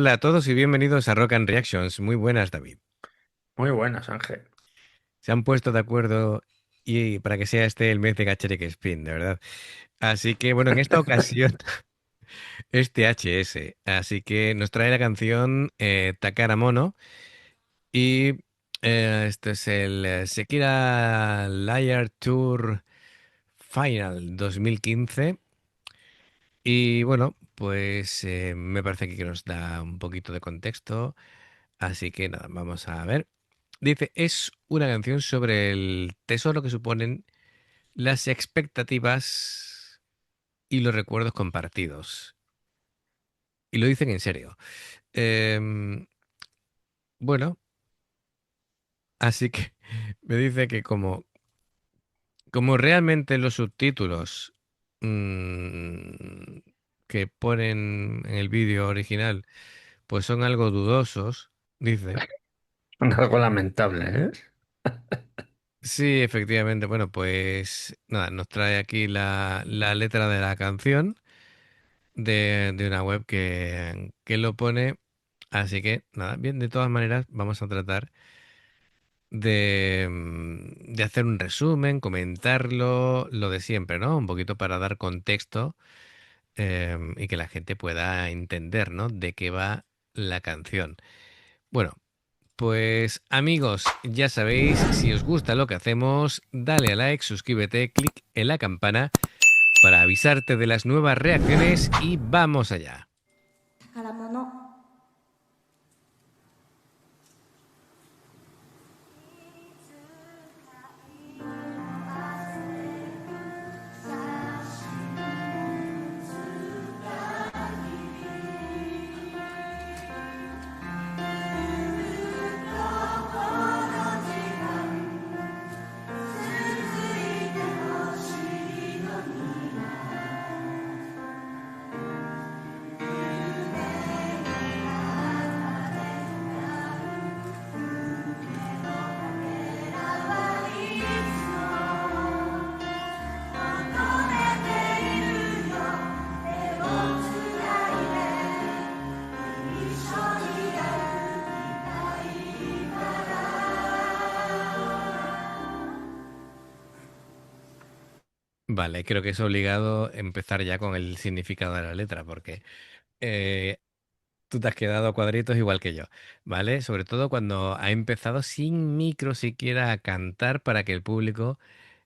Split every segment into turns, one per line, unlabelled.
Hola a todos y bienvenidos a Rock and Reactions. Muy buenas, David.
Muy buenas, Ángel.
Se han puesto de acuerdo y para que sea este el mes de Gacherik Spin, de verdad. Así que, bueno, en esta ocasión es THS. Así que nos trae la canción Takara Mono y este es el Sekira Liar Tour Final 2015. Y bueno, pues me parece que nos da un poquito de contexto. Así que nada, vamos a ver. Dice, es una canción sobre el tesoro que suponen las expectativas y los recuerdos compartidos. Y lo dicen en serio. Em, bueno, así que me dice que como realmente los subtítulos mm, que ponen en el vídeo original pues son algo dudosos, dice.
Algo lamentable, ¿eh?
Sí, efectivamente. Bueno, pues nada, nos trae aquí la letra de la canción de una web que lo pone. Así que nada, bien, de todas maneras vamos a tratar de hacer un resumen, comentarlo, lo de siempre, ¿no? Un poquito para dar contexto y que la gente pueda entender, ¿no? De qué va la canción. Bueno, pues amigos, ya sabéis, si os gusta lo que hacemos, dale a like, suscríbete, clic en la campana para avisarte de las nuevas reacciones y vamos allá.
宝物
Vale, creo que es obligado empezar ya con el significado de la letra porque eh, tú te has quedado a cuadritos igual que yo, ¿vale? Sobre todo cuando ha empezado sin micro siquiera a cantar para que el público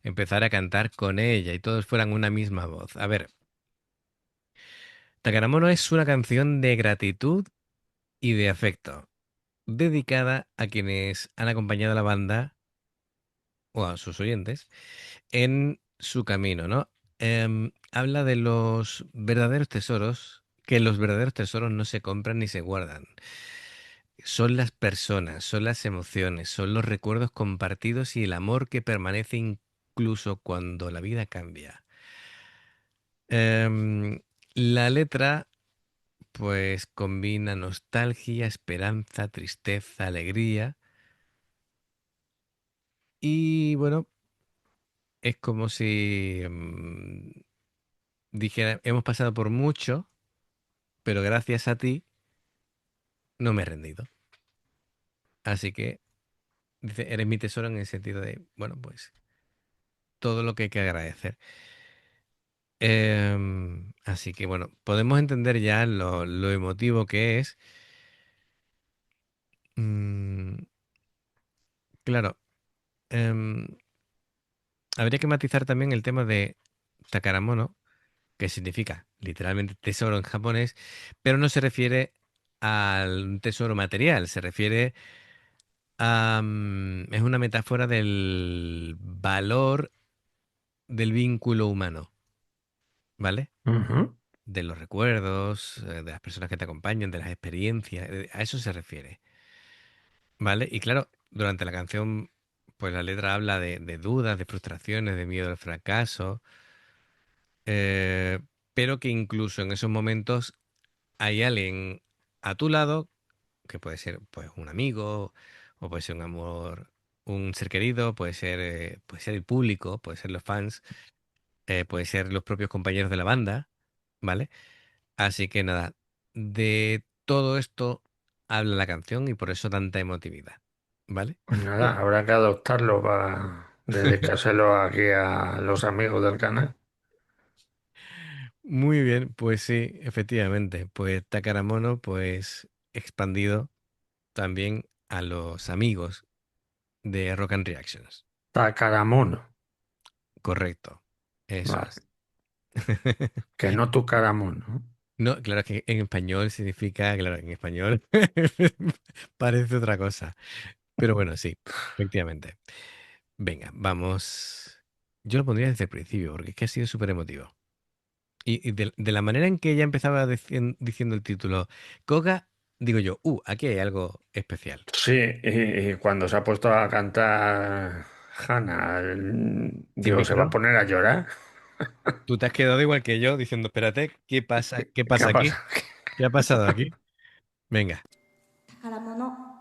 empezara a cantar con ella y todos fueran una misma voz. A ver, Takaramono es una canción de gratitud y de afecto, dedicada a quienes han acompañado a la banda o a sus oyentes en su camino, ¿no? Habla de los verdaderos tesoros, que los verdaderos tesoros no se compran ni se guardan. Son las personas, son las emociones, son los recuerdos compartidos y el amor que permanece incluso cuando la vida cambia. La letra, pues, combina nostalgia, esperanza, tristeza, alegría y, bueno, es como si dijera, hemos pasado por mucho, pero gracias a ti no me he rendido. Así que, dice, eres mi tesoro en el sentido de, bueno, pues todo lo que hay que agradecer. Así que, bueno, podemos entender ya lo emotivo que es. Mm, claro, em, habría que matizar también el tema de Takaramono, que significa literalmente tesoro en japonés, pero no se refiere al tesoro material, se refiere es una metáfora del valor del vínculo humano, ¿vale?
Ujú.
De los recuerdos, de las personas que te acompañan, de las experiencias, a eso se refiere, ¿vale? Y claro, durante la canción, pues la letra habla de dudas, de frustraciones, de miedo al fracaso, eh, pero que incluso en esos momentos hay alguien a tu lado, que puede ser pues un amigo, o puede ser un amor, un ser querido, puede ser el público, puede ser los fans, puede ser los propios compañeros de la banda, ¿vale? Así que nada, todo esto habla la canción y por eso tanta emotividad, ¿vale?
Pues nada, habrá que adoptarlo para dedicárselo aquí a los amigos del canal.
Muy bien, pues sí, efectivamente. Pues Takaramono, pues expandido también a los amigos de Rock and Reactions.
Takaramono.
Correcto. Eso
Vale.
es.
Que no tu caramono.
No, claro que en español significa, claro, en español parece otra cosa. Pero bueno, sí, efectivamente. Venga, vamos. Yo lo pondría desde el principio, porque es que ha sido súper emotivo. Y de la manera en que ella empezaba diciendo el título, Koga, digo yo, aquí hay algo especial.
Sí, y cuando se ha puesto a cantar Hannah,
Sin
digo, ¿se va a
micro,
poner a llorar?
tú te has quedado igual que yo diciendo, espérate, ¿qué pasa? ¿Qué
¿Qué
pasa
ha
aquí?
pasado?
¿Qué ha pasado aquí? Venga.
宝物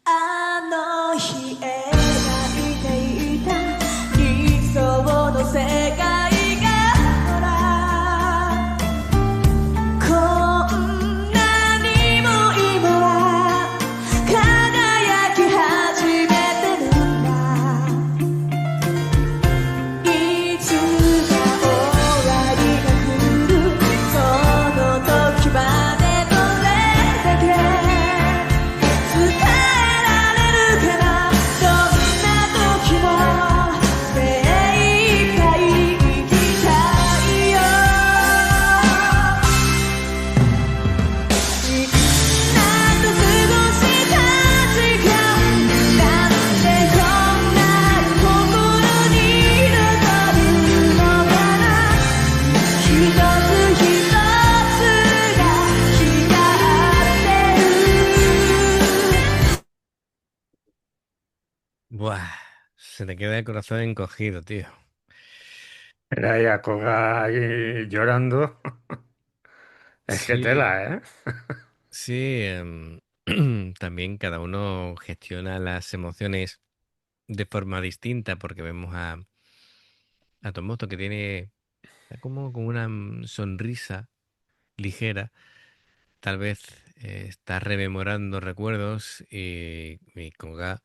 あの日描いていた理想の世界がほらこんなにも今は輝き始めてるんだいつか終わりが来るその時までどれだけ伝えられるかなどんな時も精一杯生きたいよみんなと過ごした時間なんでこんなに心に残るのかな一つ一つが光ってる
Buah, se te queda el corazón encogido, tío.
Era ahí a Koga ahí llorando. Es que
Sí,
tela, ¿eh?
sí. También cada uno gestiona las emociones de forma distinta porque vemos a Tomoto que tiene está como con una sonrisa ligera, tal vez está rememorando recuerdos y Koga,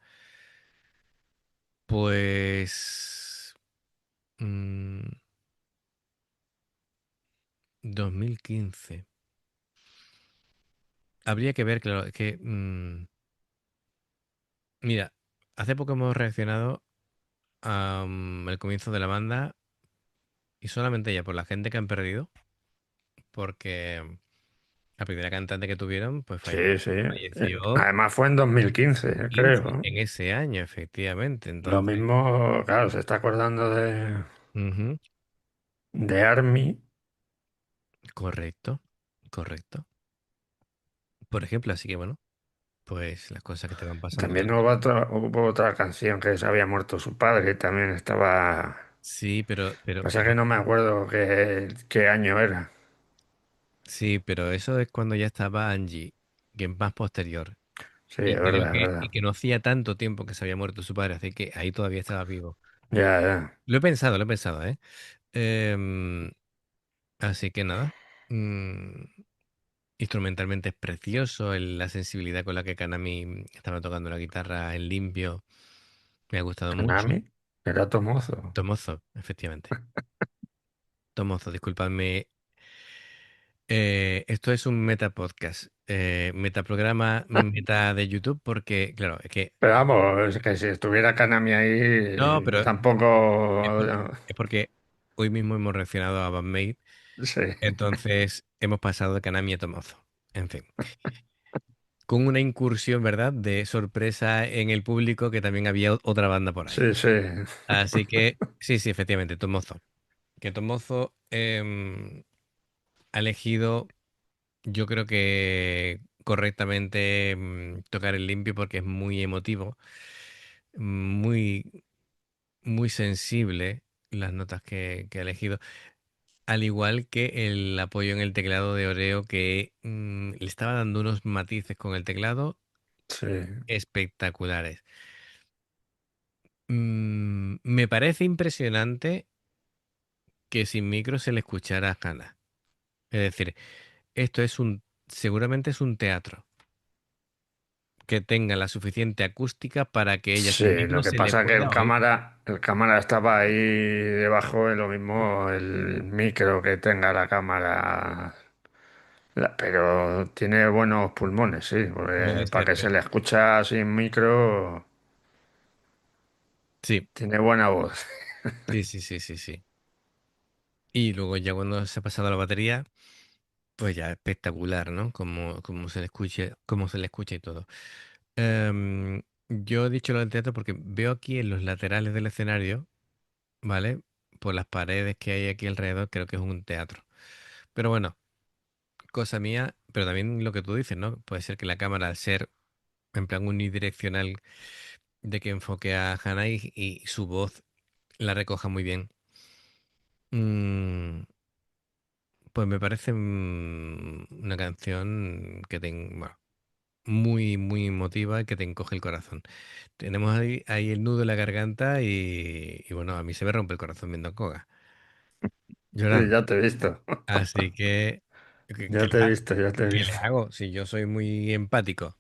pues... mm, 2015. Habría que ver, claro, que... mira, hace poco hemos reaccionado al comienzo de la banda y solamente ya por la gente que han perdido, porque la primera cantante que tuvieron, pues
Sí, sí.
falleció
Además fue en 2015,
15
creo.
en ese año, efectivamente.
Lo
Entonces,
mismo, claro, se está acordando
ujú,
de Army.
correcto, correcto. Por ejemplo, así que bueno, pues las cosas que te van pasando en la
También
vida.
hubo otra canción que se había muerto su padre, también estaba...
Sí,
Pasa que no me acuerdo qué año era.
sí, pero eso es cuando ya estaba Angie, que es más posterior.
Sí,
Y
es
creo
verdad, es
que, y
verdad.
que no hacía tanto tiempo que se había muerto su padre, así que ahí todavía estaba vivo.
Ya, ya.
Lo he pensado, ¿eh? Em, así que nada. mm, Instrumentalmente es precioso, la sensibilidad con la que Kanami estaba tocando la guitarra en limpio me ha gustado mucho.
Konami era Tomozo.
Tomozo, efectivamente. Tomozo, disculpadme. Esto es un meta podcast, metaprograma, meta de YouTube, porque, claro, es que.
Pero vamos, es que si estuviera Kanami
No,
ahí, yo
pero es,
tampoco...
por- es porque hoy mismo hemos reaccionado a Bandmate,
Sí,
entonces hemos pasado de Kanami a Tomozo. En fin. Con una incursión, ¿verdad? De sorpresa en el público que también había otra banda por ahí.
sí, sí.
Así que, sí, sí, efectivamente, Tomozo. Que Tomozo ha elegido, yo creo que correctamente, tocar el limpio porque es muy emotivo, muy, muy sensible las notas que ha elegido. Al igual que el apoyo en el teclado de Oreo que le estaba dando unos matices con el teclado
Sí,
espectaculares. Me parece impresionante que sin micro se le escuchara a Hannah. Es decir, esto es seguramente es un teatro que tenga la suficiente acústica para que ella sin
sí,
micro
lo que
se le
pasa es que
pueda oír.
el cámara estaba ahí debajo, es lo mismo el micro que tenga la cámara, pero tiene buenos pulmones, sí,
Puede
porque para
ser,
que se le escucha sin micro,
sí,
tiene buena voz.
sí, sí, sí, sí, sí. Y luego ya cuando se ha pasado la batería, pues ya espectacular, ¿no? Como se le escucha y todo. Yo he dicho lo del teatro porque veo aquí en los laterales del escenario, ¿vale? Por las paredes que hay aquí alrededor, creo que es un teatro. Pero bueno, cosa mía, pero también lo que tú dices, ¿no? Puede ser que la cámara, al ser en plan unidireccional, de que enfoque a Hannah y su voz la recoja muy bien. Mm, pues me parece una canción bueno, muy, muy emotiva y que te encoge el corazón. Tenemos ahí el nudo en la garganta y bueno, a mí se me rompe el corazón viendo a Koga
Sí,
llorando.
ya te he visto,
Así que,
ya te he visto, ya te he
¿qué le
visto.
hago? Si yo soy muy empático,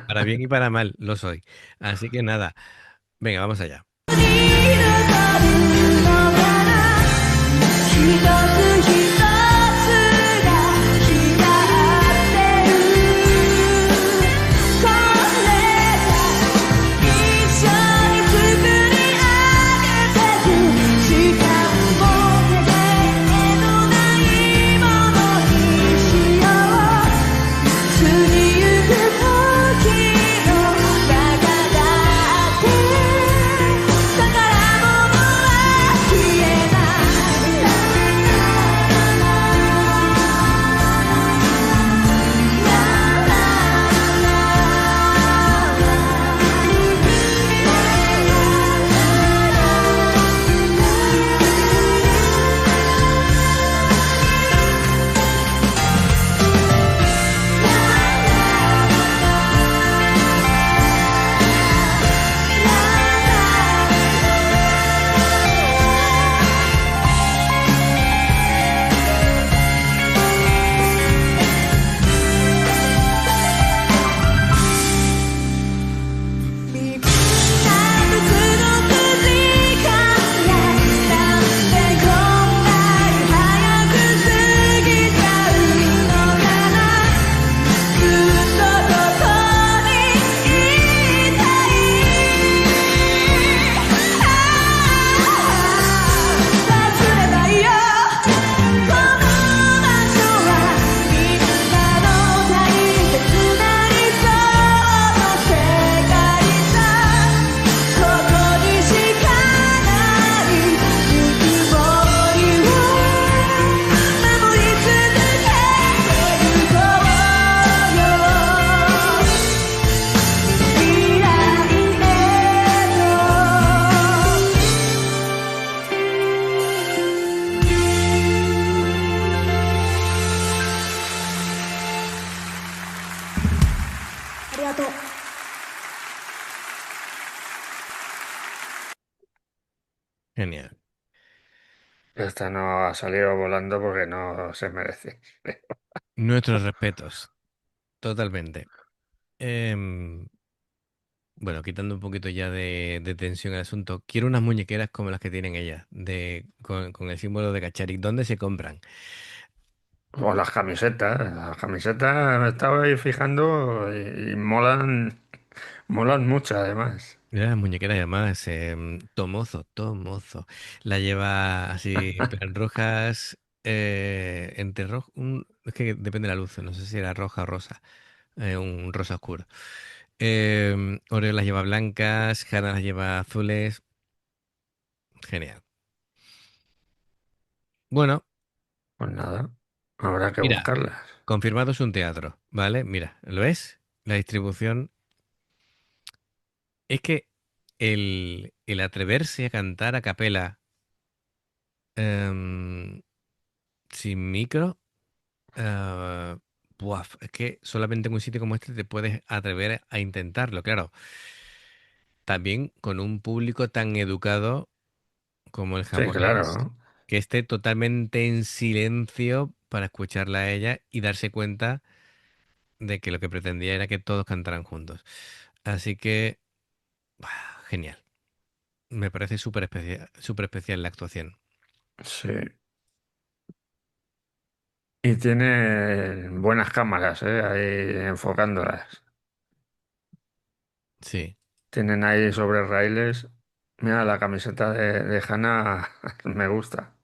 para bien y para mal, lo soy. Así que nada, venga, vamos allá.
「ひとつひとつが光ってる」「これから一緒に作り上げてく」「しかも手のないものにしよう」「過ぎゆく時の中だって」「宝物は消えない」ありがとう。
Genial.
Esta no ha salido volando porque no se merece.
Nuestros respetos, totalmente. Bueno, quitando un poquito ya de tensión al asunto, quiero unas muñequeras como las que tienen ellas, con el símbolo de Cacharic. ¿Dónde se compran?
O las camisetas me estaba ahí fijando y molan, molan mucho además.
Mira las muñequeras además, Tomozo, Tomozo. La lleva así, en plan rojas, entre rojo, es que depende de la luz, no sé si era roja o rosa, un rosa oscuro. Oreo las lleva blancas, Hana las lleva azules, genial. Bueno,
Pues nada, habrá que
mira,
buscarlas.
confirmado es un teatro, ¿vale? Mira, ¿lo ves? La distribución. Es que el atreverse a cantar a capela em, sin micro, es que solamente en un sitio como este te puedes atrever a intentarlo, claro. También con un público tan educado como el
Sí,
japonés,
claro.
que esté totalmente en silencio para escucharla a ella y darse cuenta de que lo que pretendía era que todos cantaran juntos. Así que, genial. Me parece súper especial la actuación.
Sí. Y tiene buenas cámaras, ahí enfocándolas.
Sí.
Tienen ahí sobre raíles. Mira, la camiseta de Hannah me gusta.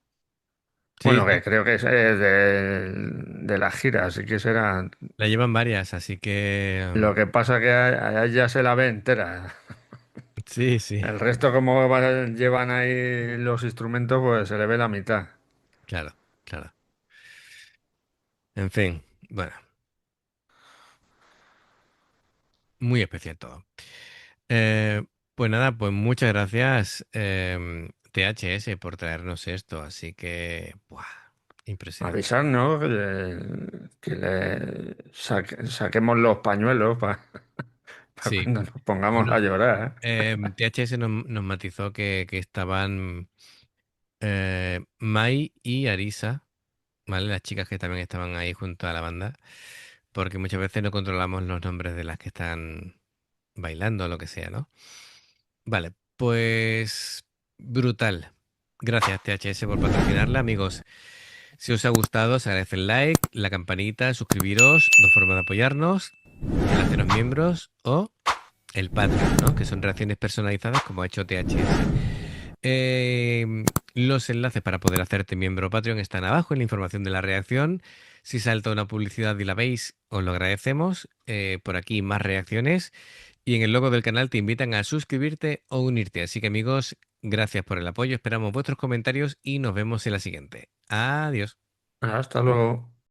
Sí,
Bueno,
sí.
que creo que es de la gira, así que será.
La llevan varias, así que
Lo que pasa que a ella se la ve entera.
sí, sí,
El resto, como llevan ahí los instrumentos, pues se le ve la mitad.
claro, claro. En fin, bueno, muy especial todo. Eh, pues nada, pues muchas gracias, THS, por traernos esto. Así que, ¡buah! Impresionante.
Avisar, ¿no? Que saquemos los pañuelos para
Sí,
cuando nos pongamos a
bueno,
llorar.
THS nos matizó que estaban Mai y Arisa, ¿vale? Las chicas que también estaban ahí junto a la banda, porque muchas veces no controlamos los nombres de las que están bailando o lo que sea, ¿no? Vale, pues brutal. Gracias, THS, por patrocinarla, amigos. Si os ha gustado, os agradece el like, la campanita, suscribiros, dos formas de apoyarnos, el haceros miembros o el Patreon, ¿no? Que son reacciones personalizadas como ha hecho THS. Los enlaces para poder hacerte miembro Patreon están abajo en la información de la reacción. Si salta una publicidad y la veis, os lo agradecemos. Por aquí más reacciones. Y en el logo del canal te invitan a suscribirte o unirte. Así que amigos, gracias por el apoyo. Esperamos vuestros comentarios y nos vemos en la siguiente. Adiós.
Hasta luego.